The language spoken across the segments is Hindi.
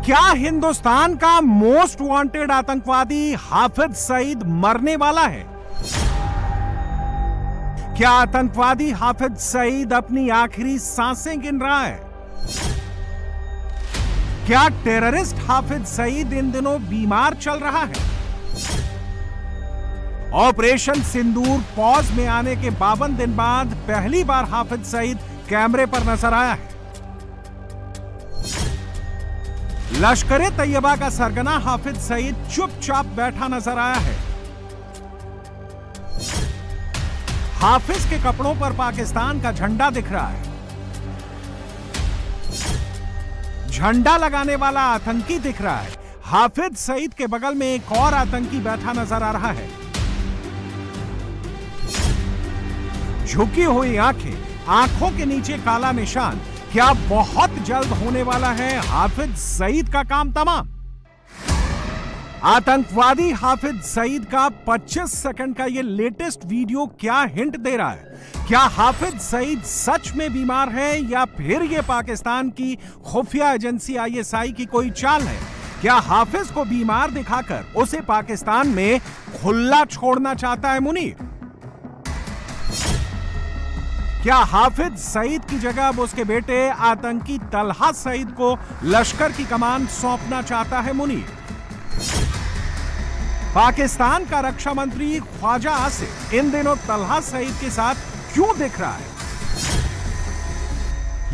क्या हिंदुस्तान का मोस्ट वांटेड आतंकवादी हाफिज सईद मरने वाला है? क्या आतंकवादी हाफिज सईद अपनी आखिरी सांसें गिन रहा है? क्या टेररिस्ट हाफिज सईद इन दिनों बीमार चल रहा है? ऑपरेशन सिंदूर पॉज में आने के 52 दिन बाद पहली बार हाफिज सईद कैमरे पर नजर आया है। लश्कर-ए तैयबा का सरगना हाफिज सईद चुपचाप बैठा नजर आया है। हाफिज के कपड़ों पर पाकिस्तान का झंडा दिख रहा है। झंडा लगाने वाला आतंकी दिख रहा है। हाफिज सईद के बगल में एक और आतंकी बैठा नजर आ रहा है। झुकी हुई आंखें, आंखों के नीचे काला निशान। क्या बहुत जल्द होने वाला है हाफिज सईद का काम तमाम? आतंकवादी हाफिज सईद का 25 सेकंड का यह लेटेस्ट वीडियो क्या हिंट दे रहा है? क्या हाफिज सईद सच में बीमार है या फिर यह पाकिस्तान की खुफिया एजेंसी ISI की कोई चाल है? क्या हाफिज को बीमार दिखाकर उसे पाकिस्तान में खुला छोड़ना चाहता है मुनीर? क्या हाफिज सईद की जगह अब उसके बेटे आतंकी तलहा सईद को लश्कर की कमान सौंपना चाहता है मुनीर? पाकिस्तान का रक्षा मंत्री ख्वाजा आसिफ इन दिनों तलहा सईद के साथ क्यों दिख रहा है?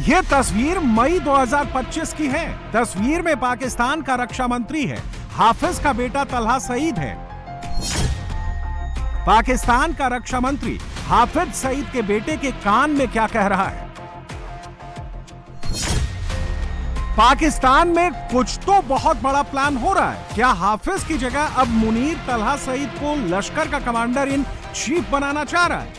यह तस्वीर मई 2025 की है। तस्वीर में पाकिस्तान का रक्षा मंत्री है, हाफिज का बेटा तलहा सईद है। पाकिस्तान का रक्षा मंत्री हाफिज सईद के बेटे के कान में क्या कह रहा है? पाकिस्तान में कुछ तो बहुत बड़ा प्लान हो रहा है। क्या हाफिज की जगह अब मुनीर तलहा सईद को लश्कर का कमांडर इन चीफ बनाना चाह रहा है?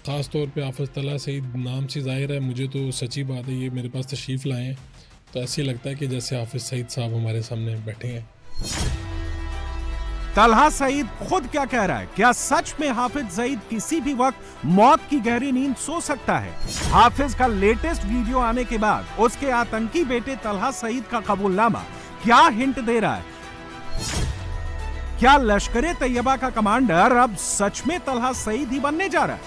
खास तौर पे हाफिज तलहा सईद नाम से जाहिर है, मुझे तो सच्ची बात है ये मेरे पास तशरीफ लाए हैं तो ऐसे लगता है कि जैसे हाफिज सईद साहब हमारे सामने बैठे हैं। तलहा सईद खुद क्या कह रहा है? क्या सच में हाफिज सईद किसी भी वक्त मौत की गहरी नींद सो सकता है? हाफिज का लेटेस्ट वीडियो आने के बाद उसके आतंकी बेटे तलहा सईद का कबूलनामा क्या हिंट दे रहा है? क्या लश्कर-ए तैयबा का कमांडर अब सच में तलहा सईद ही बनने जा रहा है?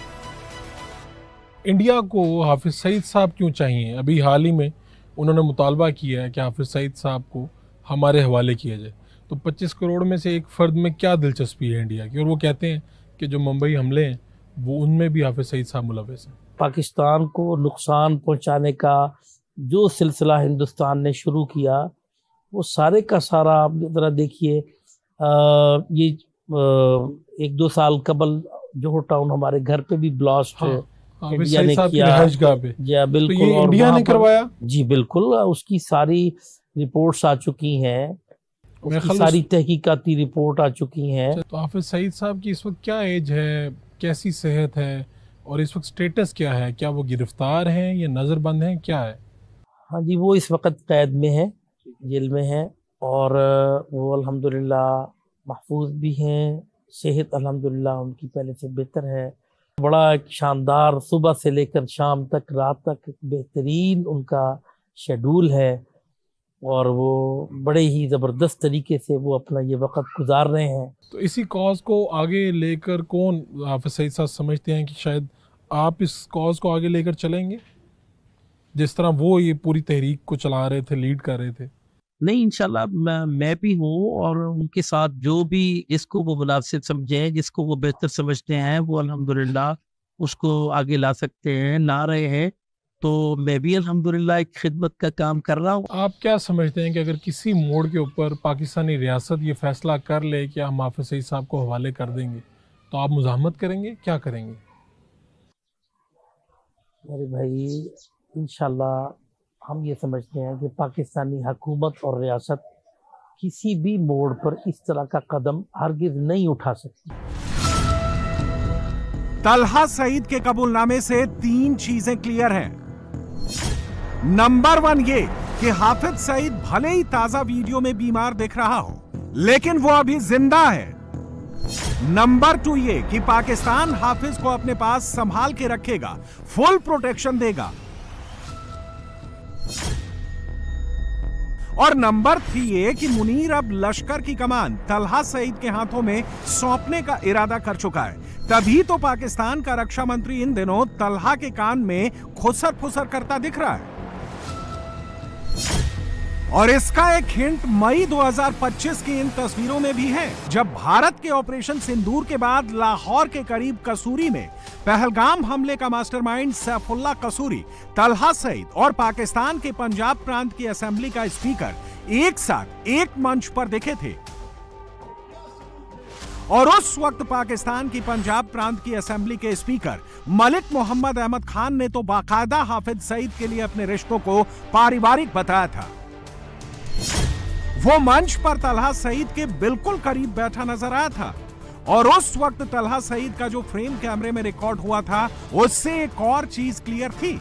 इंडिया को हाफिज सईद साहब क्यों चाहिए? अभी हाल ही में उन्होंने मुतालबा किया है कि हाफिज सईद साहब को हमारे हवाले किया जाए। तो 25 करोड़ में से एक फ़र्द में क्या दिलचस्पी है इंडिया की? और वो कहते हैं कि जो मुंबई हमले हैं वो उनमें भी हाफिज सईद साहब मुलव्वस हैं। पाकिस्तान को नुकसान पहुंचाने का जो सिलसिला हिंदुस्तान ने शुरू किया वो सारे का सारा आप ज़रा देखिए। ये 1-2 साल कबल जोहर टाउन हमारे घर पे भी ब्लास्ट इंडिया ने किया। जी बिल्कुल, तो ये इंडिया ने करवाया? जी बिल्कुल, उसकी सारी रिपोर्ट्स आ चुकी हैं, उसकी सारी तहकीकाती रिपोर्ट आ चुकी हैं। तो हाफिज सईद साहब की इस वक्त क्या एज है, कैसी सेहत है और इस वक्त स्टेटस क्या है? क्या वो गिरफ्तार हैं या नजरबंद हैं, क्या है? हाँ जी, वो इस वक्त कैद में है, जेल में है और वो अल्हम्दुलिल्लाह महफूज भी हैं। सेहत अल्हम्दुलिल्लाह उनकी पहले से बेहतर है। बड़ा एक शानदार सुबह से लेकर शाम तक, रात तक बेहतरीन उनका शेड्यूल है और वो बड़े ही ज़बरदस्त तरीके से वो अपना ये वक्त गुजार रहे हैं। तो इसी कॉज को आगे लेकर कौन हाफिज सईद साहब समझते हैं कि शायद आप इस कॉज को आगे लेकर चलेंगे जिस तरह वो ये पूरी तहरीक को चला रहे थे, लीड कर रहे थे? नहीं, इंशाल्लाह मैं भी हूँ और उनके साथ जो भी जिसको वो मुनासिब समझे, जिसको वो बेहतर समझते हैं, वो अल्हम्दुलिल्लाह उसको आगे ला सकते हैं, ला रहे हैं। तो मैं भी अल्हम्दुलिल्लाह एक खिदमत का काम कर रहा हूँ। आप क्या समझते हैं कि अगर किसी मोड़ के ऊपर पाकिस्तानी रियासत ये फैसला कर ले कि हम हाफिज सईद साहब को हवाले कर देंगे तो आप मुज़ाहमत करेंगे? क्या करेंगे? मेरे भाई, इंशाल्लाह हम ये समझते हैं कि पाकिस्तानी हुकूमत और रियासत किसी भी मोड़ पर इस तरह का कदम हरगिज नहीं उठा सकती। तलहा सईद के कबूलनामे से 3 चीजें क्लियर हैं। नंबर 1 ये कि हाफिज सईद भले ही ताजा वीडियो में बीमार दिख रहा हो लेकिन वो अभी जिंदा है। नंबर 2 ये कि पाकिस्तान हाफिज को अपने पास संभाल के रखेगा, फुल प्रोटेक्शन देगा। और नंबर 3 ये कि मुनीर अब लश्कर की कमान तलहा सईद के हाथों में सौंपने का इरादा कर चुका है। तभी तो पाकिस्तान का रक्षा मंत्री इन दिनों तलहा के कान में खुसर फुसर करता दिख रहा है। और इसका एक हिंट मई 2025 की इन तस्वीरों में भी है, जब भारत के ऑपरेशन सिंदूर के बाद लाहौर के करीब कसूरी में पहलगाम हमले का मास्टरमाइंड सैफुल्लाह कसूरी, तलहा सईद और पाकिस्तान के पंजाब प्रांत की असेंबली का स्पीकर एक साथ एक मंच पर दिखे थे। और उस वक्त पाकिस्तान की पंजाब प्रांत की असेंबली के स्पीकर मलिक मोहम्मद अहमद खान ने तो बाकायदा हाफिज सईद के लिए अपने रिश्तों को पारिवारिक बताया था। वो मंच पर तलहा सईद के बिल्कुल करीब बैठा नजर आया था और उस वक्त तलहा सईद का जो फ्रेम कैमरे में रिकॉर्ड हुआ था उससे एक और चीज क्लियर थी,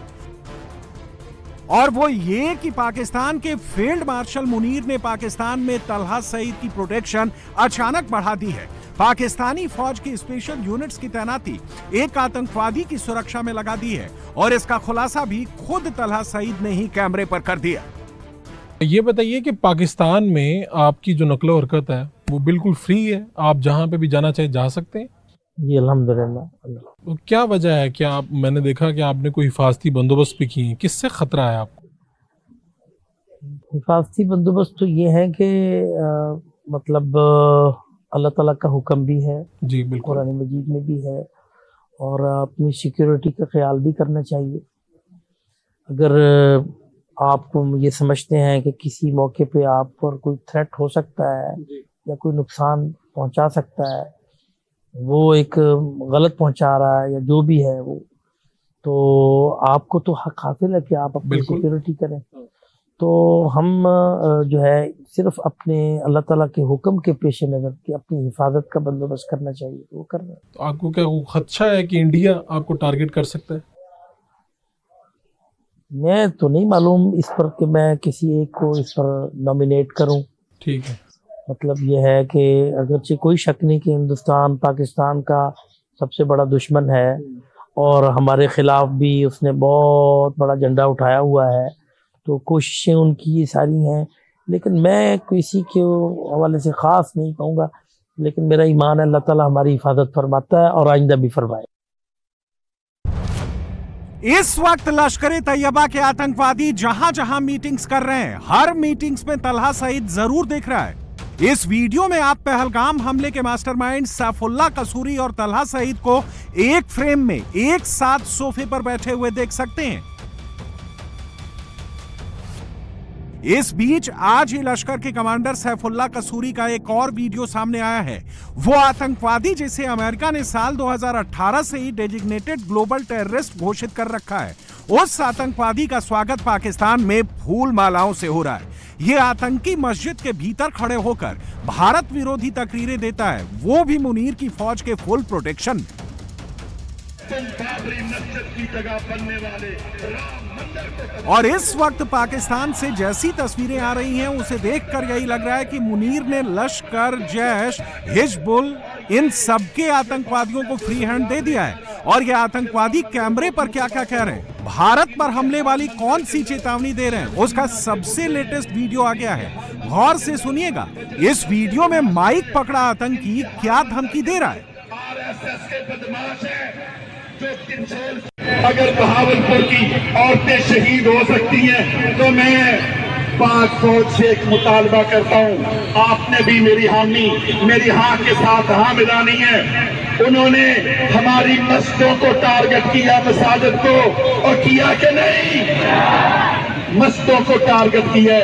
और वो ये कि पाकिस्तान के फील्ड मार्शल मुनीर ने पाकिस्तान में तलहा सईद की प्रोटेक्शन अचानक बढ़ा दी है। पाकिस्तानी फौज की स्पेशल यूनिट्स की तैनाती एक आतंकवादी की सुरक्षा में लगा दी है और इसका खुलासा भी खुद तलहा सईद ने ही कैमरे पर कर दिया। ये बताइए कि पाकिस्तान में आपकी जो नकलो हरकत है वो बिल्कुल फ्री है, आप जहाँ पे भी जाना चाहे जा सकते हैं? जी अल्हम्दुलिल्लाह। तो क्या वजह है? क्या आप, मैंने देखा कि आपने कोई हिफाजती बंदोबस्त भी किए हैं, किससे खतरा है आपको? हिफाजती बंदोबस्त तो ये है कि मतलब अल्लाह ताला का हुक्म भी है, जी बिल्कुल, कुरान मजीद में भी है, और अपनी सिक्योरिटी का ख्याल भी करना चाहिए। अगर आप ये समझते हैं कि किसी मौके पे आप पर कोई थ्रेट हो सकता है या कोई नुकसान पहुंचा सकता है, वो एक गलत पहुंचा रहा है या जो भी है वो, तो आपको तो हक हासिल है कि आप अपनी सिक्योरिटी करें। तो हम जो है सिर्फ अपने अल्लाह ताला के हुक्म के पेश नज़र की अपनी हिफाजत का बंदोबस्त करना चाहिए, तो वो कर रहे हैं। तो आपको क्या खदशा है कि इंडिया आपको टारगेट कर सकता है? मैं तो नहीं मालूम इस पर कि मैं किसी एक को इस पर नॉमिनेट करूं। ठीक है, मतलब ये है कि अगरचे कोई शक नहीं कि हिंदुस्तान पाकिस्तान का सबसे बड़ा दुश्मन है और हमारे खिलाफ भी उसने बहुत बड़ा झंडा उठाया हुआ है, तो कोशिशें उनकी ये सारी हैं, लेकिन मैं किसी के हवाले से ख़ास नहीं कहूँगा, लेकिन मेरा ईमान है अल्लाह ताला हमारी हिफाजत फरमाता है और आइंदा भी फरमाए। इस वक्त लश्कर तैयबा के आतंकवादी जहां जहां मीटिंग्स कर रहे हैं, हर मीटिंग्स में तलहा सईद जरूर दिख रहा है। इस वीडियो में आप पहलगाम हमले के मास्टरमाइंड सैफुल्लाह कसूरी और तलहा सईद को एक फ्रेम में एक साथ सोफे पर बैठे हुए देख सकते हैं। इस बीच आज ही लश्कर के कमांडर सैफुल्लाह कसूरी का एक और वीडियो सामने आया है। वो आतंकवादी जिसे अमेरिका ने साल 2018 से ही डेजिग्नेटेड ग्लोबल टेररिस्ट घोषित कर रखा है, उस आतंकवादी का स्वागत पाकिस्तान में फूल मालाओं से हो रहा है। ये आतंकी मस्जिद के भीतर खड़े होकर भारत विरोधी तकरीरें देता है, वो भी मुनीर की फौज के फुल प्रोटेक्शन। और इस वक्त पाकिस्तान से जैसी तस्वीरें आ रही हैं उसे देखकर यही लग रहा है कि मुनीर ने लश्कर, जैश, हिजबुल इन सबके आतंकवादियों को फ्री हैंड दे दिया है। और ये आतंकवादी कैमरे पर क्या क्या कह रहे हैं, भारत पर हमले वाली कौन सी चेतावनी दे रहे हैं, उसका सबसे लेटेस्ट वीडियो आ गया है, गौर से सुनिएगा। इस वीडियो में माइक पकड़ा आतंकी क्या धमकी दे रहा है। अगर बहावलपुर की औरतें शहीद हो सकती हैं तो मैं पाक फौज से एक मुतालबा करता हूं, आपने भी मेरी हाँ के साथ हाँ मिलानी है। उन्होंने हमारी मस्जिदों को टारगेट किया, मसाजिद को, और किया कि नहीं, मस्जिदों को टारगेट किया।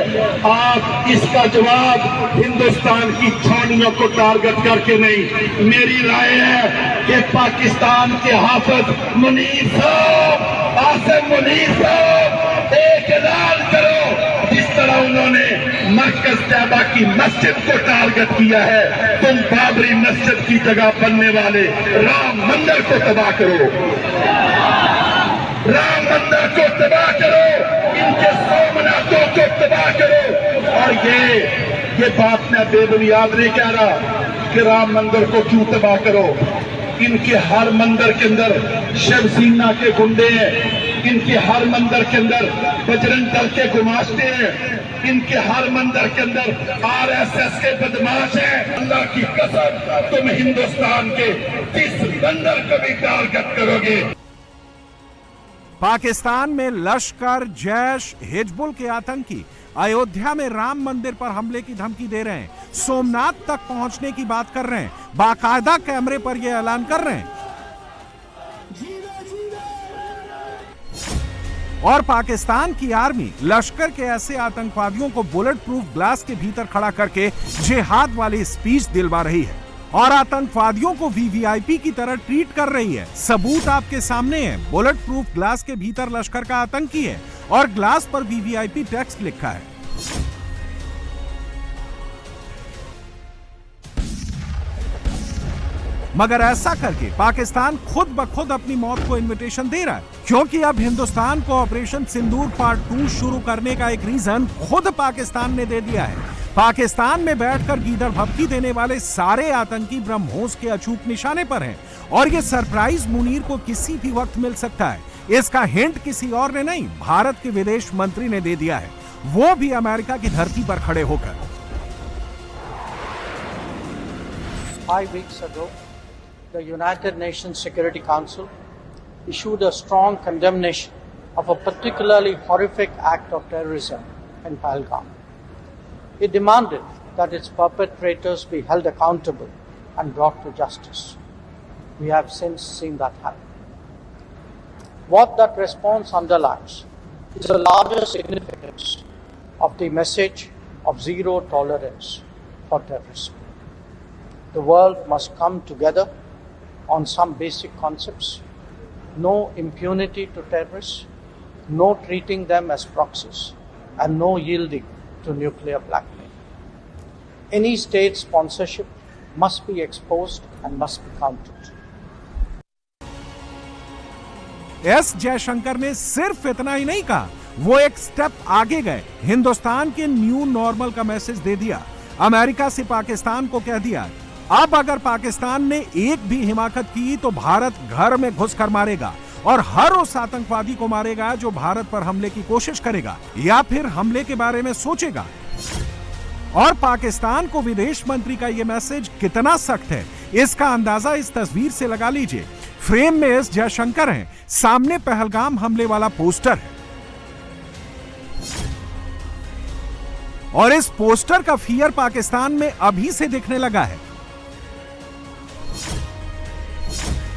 आप इसका जवाब हिंदुस्तान की छावनियों को टारगेट करके नहीं। मेरी राय है कि पाकिस्तान के हाफिज मुनीर साहब, आसिम मुनीर साहब, एक ऐलान करो जिस तरह उन्होंने मरकज तैयबा की मस्जिद को टारगेट किया है, तुम बाबरी मस्जिद की जगह बनने वाले राम मंदिर को तबाह करो, राम मंदिर को तबाह करो, इनके सोमनाथों को तबाह करो। और ये बात मैं बेबुनियाद नहीं कह रहा कि राम मंदिर को क्यों तबाह करो। इनके हर मंदिर के अंदर शिवसेना के गुंडे हैं, इनके हर मंदिर के अंदर बजरंग दल के गुमाश्ते हैं, इनके हर मंदिर के अंदर आरएसएस के बदमाश हैं। अल्लाह की कसम, तुम हिंदुस्तान के किस मंदिर को भी टारगेट करोगे। पाकिस्तान में लश्कर, जैश, हिजबुल के आतंकी अयोध्या में राम मंदिर पर हमले की धमकी दे रहे हैं, सोमनाथ तक पहुंचने की बात कर रहे हैं, बाकायदा कैमरे पर यह ऐलान कर रहे हैं। और पाकिस्तान की आर्मी लश्कर के ऐसे आतंकवादियों को बुलेट प्रूफ ग्लास के भीतर खड़ा करके जिहाद वाली स्पीच दिलवा रही है और आतंकवादियों को वीवीआईपी की तरह ट्रीट कर रही है। सबूत आपके सामने है। बुलेट प्रूफ ग्लास के भीतर लश्कर का आतंकी है और ग्लास पर वीवीआईपी टेक्स्ट लिखा है। मगर ऐसा करके पाकिस्तान खुद ब खुद अपनी मौत को इनविटेशन दे रहा है, क्योंकि अब हिंदुस्तान को ऑपरेशन सिंदूर पार्ट 2 शुरू करने का एक रीजन खुद पाकिस्तान ने दे दिया है। पाकिस्तान में बैठकर गीदड़ भपकी देने वाले सारे आतंकी ब्रह्मोस के अचूक निशाने पर हैं और ये सरप्राइज मुनीर को किसी भी वक्त मिल सकता है। इसका हिंट किसी और ने नहीं, भारत के विदेश मंत्री ने दे दिया है, वो भी अमेरिका की धरती पर खड़े होकर। 5 weeks ago, the United Nations Security Council issued a strong condemnation of a particularly horrific act of terrorism in Pahalgam. It demanded that its perpetrators be held accountable and brought to justice. We have since seen that happen. What that response underlines is the larger significance of the message of zero tolerance for terrorism. The world must come together on some basic concepts: no impunity to terrorists, no treating them as proxies, and no yielding to nuclear blackmail. Any state sponsorship must be exposed and must be countered. S Jaishankar ने सिर्फ इतना ही नहीं कहा, वो एक स्टेप आगे गए। हिंदुस्तान के न्यू नॉर्मल का मैसेज दे दिया। अमेरिका से पाकिस्तान को कह दिया, अब अगर पाकिस्तान ने एक भी हिमाकत की तो भारत घर में घुसकर मारेगा और हर उस आतंकवादी को मारेगा जो भारत पर हमले की कोशिश करेगा या फिर हमले के बारे में सोचेगा। और पाकिस्तान को विदेश मंत्री का यह मैसेज कितना सख्त है, इसका अंदाजा इस तस्वीर से लगा लीजिए। फ्रेम में एस जयशंकर हैं, सामने पहलगाम हमले वाला पोस्टर है और इस पोस्टर का फियर पाकिस्तान में अभी से दिखने लगा है।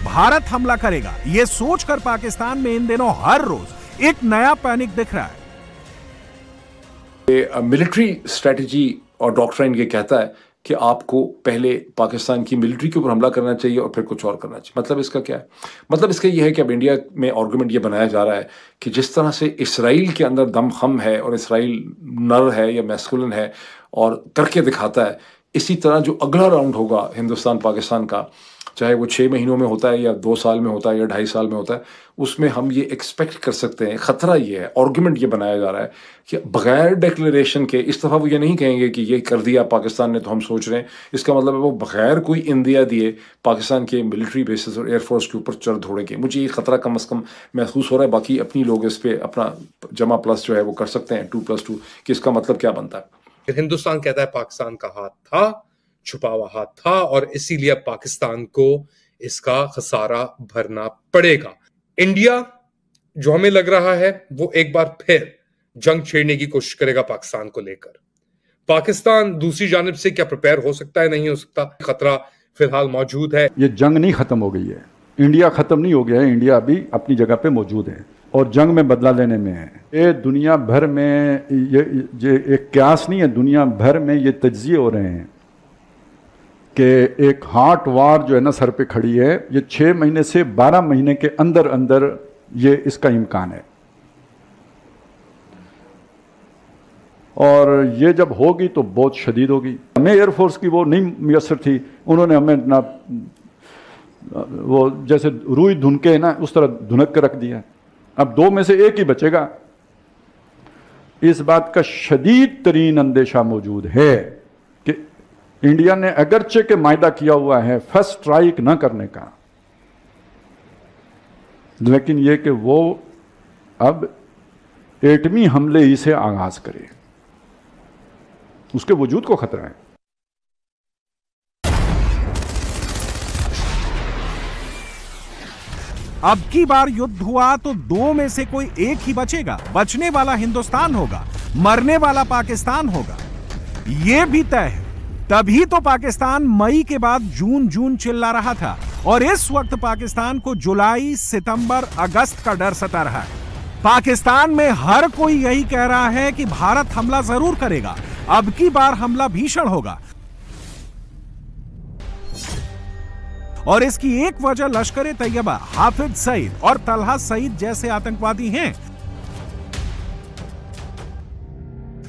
भारत हमला करेगा, यह सोचकर पाकिस्तान में इन दिनों हर रोज एक नया पैनिक दिख रहा है। मिलिट्री स्ट्रेटजी और डॉक्ट्राइन ये कहता है कि आपको पहले पाकिस्तान की मिलिट्री के ऊपर हमला करना चाहिए और फिर कुछ और करना चाहिए। मतलब इसका क्या है? मतलब इसका यह है कि अब इंडिया में आर्गुमेंट ये बनाया जा रहा है कि जिस तरह से इसराइल के अंदर दमखम है और इसराइल नर है या मैस्कुलिन है और करके दिखाता है, इसी तरह जो अगला राउंड होगा हिंदुस्तान पाकिस्तान का, चाहे वो 6 महीनों में होता है या 2 साल में होता है या 2.5 साल में होता है, उसमें हम ये एक्सपेक्ट कर सकते हैं। खतरा ये है, आर्गुमेंट ये बनाया जा रहा है कि बगैर डिक्लेरेशन के, इस दफ़ा वो ये नहीं कहेंगे कि ये कर दिया पाकिस्तान ने तो हम सोच रहे हैं, इसका मतलब है वो बगैर कोई इंदिया दिए पाकिस्तान के मिलिट्री बेसिस और एयरफोर्स के ऊपर चढ़ दौड़ेंगे। मुझे ये खतरा कम से कम महसूस हो रहा है। बाकी अपनी लोग इस पर अपना जमा प्लस जो है वो कर सकते हैं 2+2 कि इसका मतलब क्या बनता है। हिंदुस्तान कहता है पाकिस्तान का हाथ था, छुपा हुआ हाथ था, और इसीलिए पाकिस्तान को इसका खसारा भरना पड़ेगा। इंडिया जो हमें लग रहा है वो एक बार फिर जंग छेड़ने की कोशिश करेगा पाकिस्तान को लेकर। पाकिस्तान दूसरी जानिब से क्या प्रिपेयर हो सकता है? नहीं हो सकता। खतरा फिलहाल मौजूद है। ये जंग नहीं खत्म हो गई है, इंडिया खत्म नहीं हो गया है, इंडिया अभी अपनी जगह पे मौजूद है और जंग में बदला लेने में है। ये दुनिया भर में ये एक क्यास नहीं है, दुनिया भर में ये तज्जिए हो रहे हैं कि एक हॉट वार जो है ना सर पे खड़ी है, ये 6 महीने से 12 महीने के अंदर अंदर ये इसका इम्कान है। और ये जब होगी तो बहुत शदीद होगी। हमें एयरफोर्स की वो नहीं मैसर थी, उन्होंने हमें ना वो जैसे रुई धुनके ना उस तरह धुनक के रख दिया। अब 2 में से एक ही बचेगा। इस बात का शदीद तरीन अंदेशा मौजूद है कि इंडिया ने अगरचे के मायदा किया हुआ है फर्स्ट स्ट्राइक न करने का, लेकिन यह कि वो अब एटमी हमले ही से आगाज करे, उसके वजूद को खतरा है। अब की बार युद्ध हुआ तो दो में से कोई एक ही बचेगा। बचने वाला हिंदुस्तान होगा, मरने वाला पाकिस्तान होगा, यह भी तय है। तभी तो पाकिस्तान मई के बाद जून चिल्ला रहा था और इस वक्त पाकिस्तान को जुलाई, सितंबर, अगस्त का डर सता रहा है। पाकिस्तान में हर कोई यही कह रहा है कि भारत हमला जरूर करेगा, अब की बार हमला भीषण होगा। और इसकी एक वजह लश्कर ए तैयबा, हाफिज सईद और तलहा सईद जैसे आतंकवादी हैं,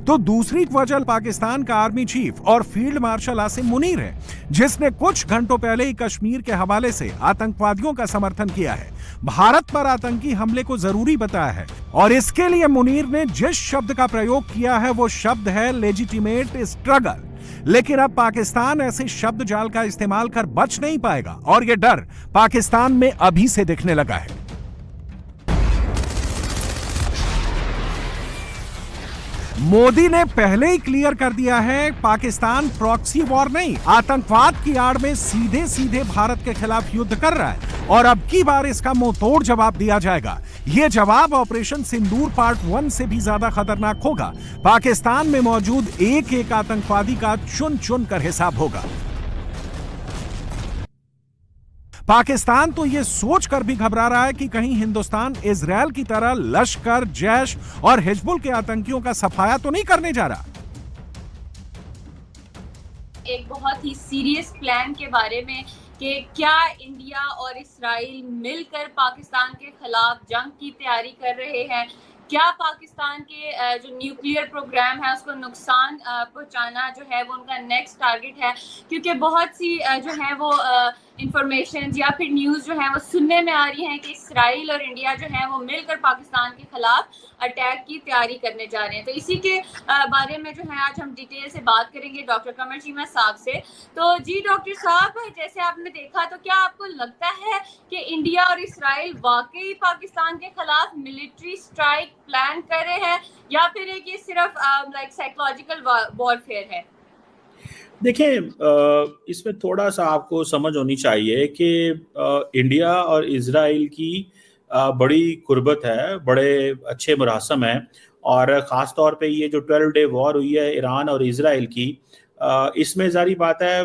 तो दूसरी वजह पाकिस्तान का आर्मी चीफ और फील्ड मार्शल आसिम मुनीर है, जिसने कुछ घंटों पहले ही कश्मीर के हवाले से आतंकवादियों का समर्थन किया है, भारत पर आतंकी हमले को जरूरी बताया है। और इसके लिए मुनीर ने जिस शब्द का प्रयोग किया है वो शब्द है लेजिटिमेट स्ट्रगल। लेकिन अब पाकिस्तान ऐसे शब्द जाल का इस्तेमाल कर बच नहीं पाएगा और यह डर पाकिस्तान में अभी से दिखने लगा है। मोदी ने पहले ही क्लियर कर दिया है, पाकिस्तान प्रॉक्सी वॉर नहीं, आतंकवाद की आड़ में सीधे सीधे भारत के खिलाफ युद्ध कर रहा है और अब की बार इसका मुंहतोड़ जवाब दिया जाएगा। यह जवाब ऑपरेशन सिंदूर पार्ट 1 से भी ज्यादा खतरनाक होगा। पाकिस्तान में मौजूद एक एक आतंकवादी का चुन चुन कर हिसाब होगा। पाकिस्तान तो यह सोचकर भी घबरा रहा है कि कहीं हिंदुस्तान इजरायल की तरह लश्कर, जैश और हिजबुल के आतंकियों का सफाया तो नहीं करने जा रहा। एक बहुत ही सीरियस प्लान के बारे में कि क्या इंडिया और इजराइल मिलकर पाकिस्तान के खिलाफ जंग की तैयारी कर रहे हैं, क्या पाकिस्तान के जो न्यूक्लियर प्रोग्राम है उसको नुकसान पहुंचाना जो है वो उनका नेक्स्ट टारगेट है। क्योंकि बहुत सी जो है वो इंफॉर्मेशन या फिर न्यूज़ जो है वो सुनने में आ रही है कि इजराइल और इंडिया जो है वो मिलकर पाकिस्तान के खिलाफ अटैक की तैयारी करने जा रहे हैं। तो इसी के बारे में जो है आज हम डिटेल से बात करेंगे डॉक्टर कमर चीमा साहब से। तो जी डॉक्टर साहब, जैसे आपने देखा तो क्या आपको लगता है कि इंडिया और इजराइल वाकई पाकिस्तान के खिलाफ मिलिट्री स्ट्राइक प्लान कर रहे हैं या फिर ये सिर्फ लाइक साइकोलॉजिकल वॉरफेयर है? देखें, इसमें थोड़ा सा आपको समझ होनी चाहिए कि इंडिया और इजराइल की बड़ी कुर्बत है, बड़े अच्छे मुरासम हैं और ख़ास तौर पे ये जो 12 डे वॉर हुई है ईरान और इजराइल की, इसमें जारी बात है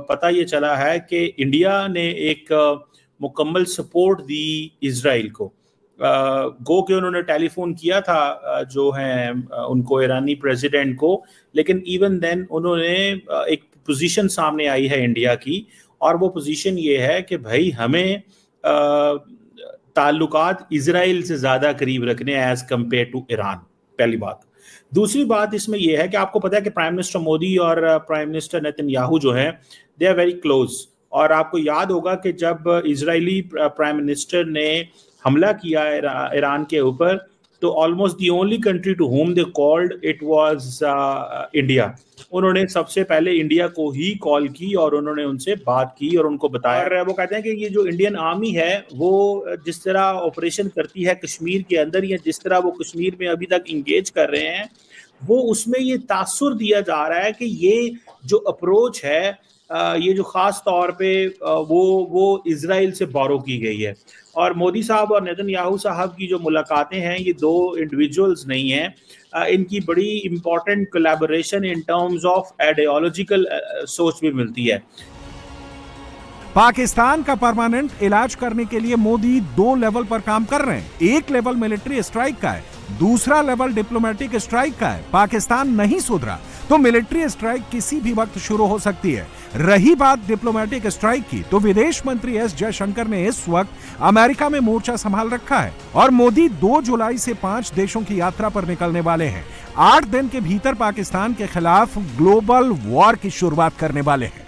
पता ये चला है कि इंडिया ने एक मुकम्मल सपोर्ट दी इजराइल को। गो के उन्होंने टेलीफोन किया था जो है उनको ईरानी प्रेसिडेंट को, लेकिन इवन देन उन्होंने एक पोजीशन सामने आई है इंडिया की और वो पोजीशन ये है कि भाई हमें ताल्लुकात इजराइल से ज़्यादा करीब रखने एज कम्पेयर टू ईरान, पहली बात। दूसरी बात इसमें यह है कि आपको पता है कि प्राइम मिनिस्टर मोदी और प्राइम मिनिस्टर नेतन्याहू जो हैं दे आर वेरी क्लोज। और आपको याद होगा कि जब इजरायली प्राइम मिनिस्टर ने हमला किया ईरान के ऊपर तो almost the only country to home they called it was India. उन्होंने सबसे पहले इंडिया को ही कॉल की और उन्होंने उनसे बात की और उनको बताया। और वो कहते हैं कि ये जो इंडियन आर्मी है वो जिस तरह ऑपरेशन करती है कश्मीर के अंदर या जिस तरह वो कश्मीर में अभी तक इंगेज कर रहे हैं, वो उसमें ये तासुर दिया जा रहा है कि ये जो अप्रोच है ये जो ख़ास तौर पे वो इजराइल से बोरो की गई है। और मोदी साहब और नेतन्याहू साहब की जो मुलाकातें हैं ये दो इंडिविजुअल्स नहीं हैं, इनकी बड़ी important collaboration in terms of ideological सोच भी मिलती है। पाकिस्तान का परमानेंट इलाज करने के लिए मोदी 2 लेवल पर काम कर रहे हैं। एक लेवल मिलिट्री स्ट्राइक का है, दूसरा लेवल डिप्लोमेटिक स्ट्राइक का है। पाकिस्तान नहीं सुधरा तो मिलिट्री स्ट्राइक किसी भी वक्त शुरू हो सकती है। रही बात डिप्लोमेटिक स्ट्राइक की, तो विदेश मंत्री एस जयशंकर ने इस वक्त अमेरिका में मोर्चा संभाल रखा है और मोदी 2 जुलाई से 5 देशों की यात्रा पर निकलने वाले हैं। 8 दिन के भीतर पाकिस्तान के खिलाफ ग्लोबल वॉर की शुरुआत करने वाले हैं।